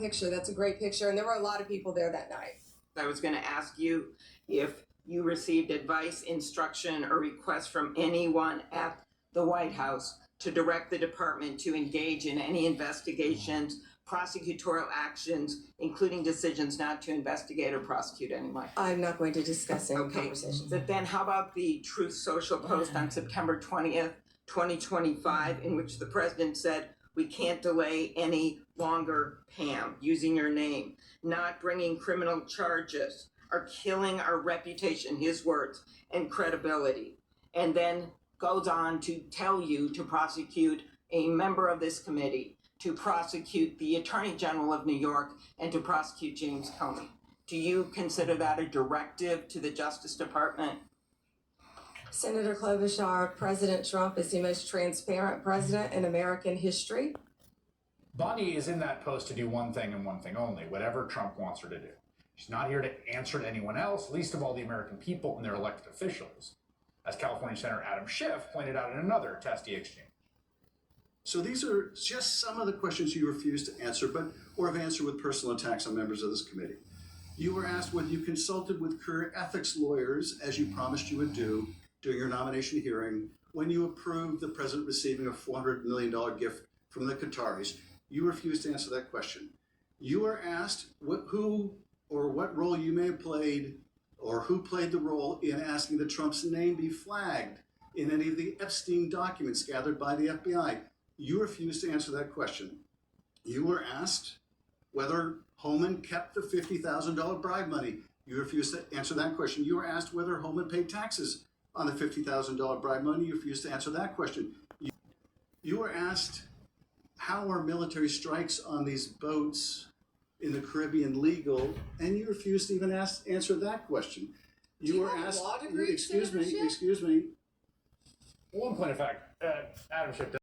picture. That's a great picture. And there were a lot of people there that night. I was going to ask you if you received advice, instruction, or request from anyone at the White House to direct the department to engage in any investigations, prosecutorial actions, including decisions not to investigate or prosecute anyone. I'm not going to discuss any conversations. But then how about the Truth Social post on September 20th, 2025, in which the president said, "We can't delay any longer, Pam," using your name, "not bringing criminal charges are killing our reputation," his words, "and credibility." And then goes on to tell you to prosecute a member of this committee, to prosecute the Attorney General of New York, and to prosecute James Comey. Do you consider that a directive to the Justice Department? Senator Klobuchar, President Trump is the most transparent president in American history. Bonnie is in that post to do one thing and one thing only, whatever Trump wants her to do. She's not here to answer to anyone else, least of all the American people and their elected officials, as California Senator Adam Schiff pointed out in another testy exchange. So these are just some of the questions you refused to answer, or have answered with personal attacks on members of this committee. You were asked whether you consulted with career ethics lawyers, as you promised you would do during your nomination hearing, when you approved the president receiving a $400 million gift from the Qataris. You refused to answer that question. You were asked who or what role you may have played, or who played the role in asking that Trump's name be flagged in any of the Epstein documents gathered by the FBI. You refused to answer that question. You were asked whether Holman kept the $50,000 bribe money. You refused to answer that question. You were asked whether Holman paid taxes on the $50,000 bribe money. You refused to answer that question. You were asked, how are military strikes on these boats in the Caribbean legal? And you refused to even answer that question. You were asked, excuse me. One point of fact, Adam Schiff